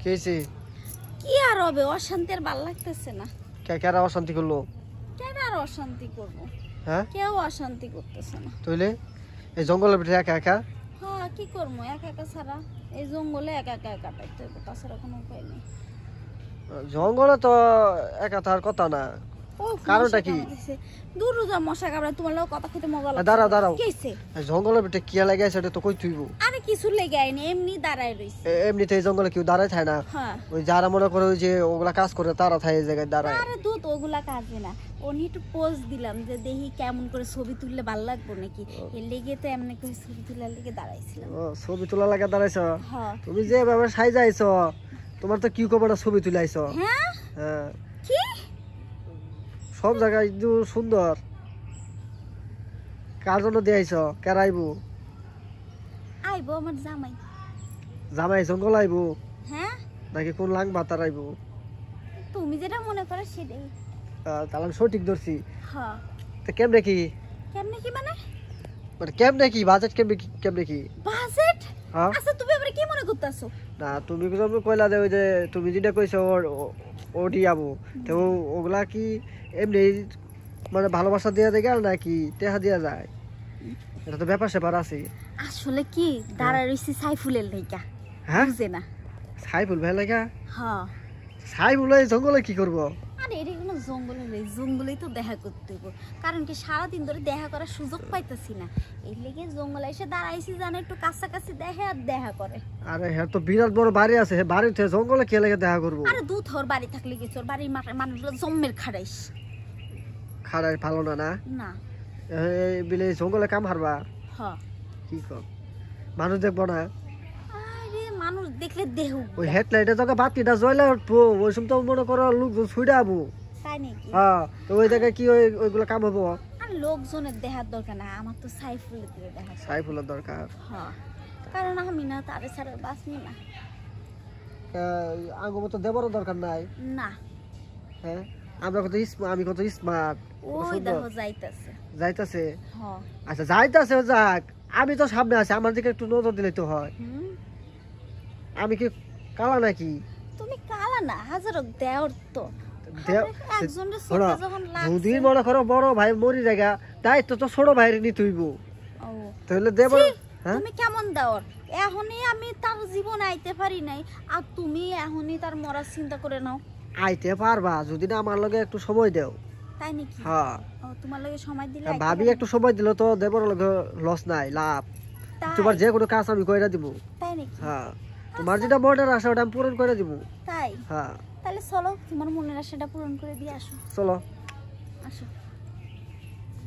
কেছে কি আর হবে, অশান্তি আর ভালো লাগতেছে না। কারা অশান্তি করলো? কেন আর অশান্তি করবো? হ্যাঁ, কেউ অশান্তি করতেছে না। তাইলে এই জঙ্গলের ভিতরে একা একা? হ্যাঁ, কি করবো, একা একা ছাড়া এই জঙ্গলে একা একা কাটাইতে হবে, তাছাড়া কোনো উপায় নেই। জঙ্গলে তো একা থাকার কথা না। কারণটা কি? দূর যা মশা কামড়ায়, তোমার লোক কথা খেতে মজা লাগে। দাঁড়াও দাঁড়াও, কি হইছে? জঙ্গলের ভিতরে কি লাগে সেটা তো কই তুইবো? আরে কিছু লেগে আইনি, এমনি দাঁড়ায় রইছে। এমনিতে এই জঙ্গলে কেউ দাঁড়ায় থাকে না। হ্যাঁ, ওই যারা মনে করে ওই যে ওগুলা কাজ করে তারা থাকে এই জায়গায় দাঁড়ায়। আরে দুধ ওগুলা কাজে না, ওনি একটু পোজ দিলাম যে দেখি কেমন করে ছবি তুললে ভালো লাগবে নাকি, এর লেগে তো এমনি করে ছবি তোলার লেগে দাঁড়াইছিলাম। ও, ছবি তোলা লাগে দাঁড়াইছো? হ্যাঁ। তুমি যে ভাবে সাইজাইছো, তোমার তো কি কবে না ছবি তুলাইছো। হ্যাঁ, হ্যাঁ, কি সব জায়গায় সুন্দর। কার জন্য দিয়েছো? কার আইবো? আইবো আমার জামাই। জামাই জঙ্গল আইবো হ্যাঁ, নাকি কোন লাং বাতার আইবো? তুমি যেটা মনে করো সেটাই। তাহলে আমি সঠিক ধরছি। হ্যাঁ, তো কেমনে কি? কেমনে কি মানে? মানে কেমনে কি বাজেট, কেমনে কি? বাজেট? হ্যাঁ, আচ্ছা তুমি আবার কি মনে করতেছো? না তুমি কইলা দে ওই যে তুমি যেটা কইছো ওটি আবো, তো ওগুলা কি এমনি মানে ভালোবাসা দেয়া যায় নাকি টেহা দেয়া যায়? এটা তো ব্যাপার স্যাপার আছে। আসলে কি দাঁড়া রইছি সাইফুলের লাইগা। হ্যাঁ, বুঝে না? সাইফুল ভাই লাগা? হ্যাঁ। সাইফুল এই জঙ্গলে কি করবো? আরে এটা কোনো জঙ্গলে নেই, জঙ্গলেই তো দেখা করতে হইব, কারণ কি সারাদিন ধরে দেখা করার সুযোগ পাইতেছি না, এই লেগে জঙ্গলে এসে দাঁড়াইছি জানে একটু কাছাকাছি দেখে আর দেখা করে। আরে হ্যাঁ, তো বিরাট বড় বাড়ি আছে, বাড়িতে জঙ্গলে কে লেগে দেখা করবো? আরে দুধ ওর বাড়ি থাকলে কি তোর বাড়ির মানুষগুলো জম্মের খাড়াইস? খাড়াই ভালো না না? না। বিলে জঙ্গলে কাম হারবা? হ্যাঁ। কি কর, মানুষ দেখবো না? আরে মানুষ দেখলে দেহ ওই হেডলাইটে তোকে বাতিটা জ্বলে উঠবো, ওই সময় তো মনে করো লোকজন ছুটে আবো। তাই নাকি? হ্যাঁ, তো ওই জায়গায় কি ওইগুলো কাম হবো? আর লোকজনের দেখার দরকার না, আমার তো সাইফুলের দিকে দেখা। সাইফুলের দরকার। হ্যাঁ, কারণ আমি না তারে ছাড়া বাঁচনি না। আঙ্গ মতো দেবারও দরকার নাই। না। হ্যাঁ, আমরা কত আমি কত স্মার্ট। ওই দেখো যাইতাছে। যাইতাছে? হ্যাঁ। আচ্ছা যাইতাছে, যাক, আমি তো সামনে আছি, আমার দিকে একটু নজর দিলে তো হয়। আমি কি কালা নাকি? তুমি কালা না, হাজারো দেওর তো। যদি মনে করো বড় ভাই মরি জায়গা, দায়িত্ব তো ছোট ভাইয়ের নিতে হইব, তাহলে দেব। তুমি কেমন দেওর? এখনই আমি তার জীবন আইতে পারি নাই, আর তুমি এখনই তার মরার চিন্তা করে নাও। আইতে পারবা যদি না আমার লগে একটু সময় দেও। তাই নাকি? হ্যাঁ, তোমার লগে সময় দিলে ভাবি একটু সময় দিলে তো দেবর লগে লস নাই, লাভ। তোমার যে কোনো কাজ আমি কইরা দিব। তাই নাকি? হ্যাঁ, তোমার যেটা মনের আশা ওটা আমি পূরণ করে দিব। তাই? হ্যাঁ, তাহলে চলো তোমার মনের আশাটা পূরণ করে দিয়ে আসো। চলো। আসো।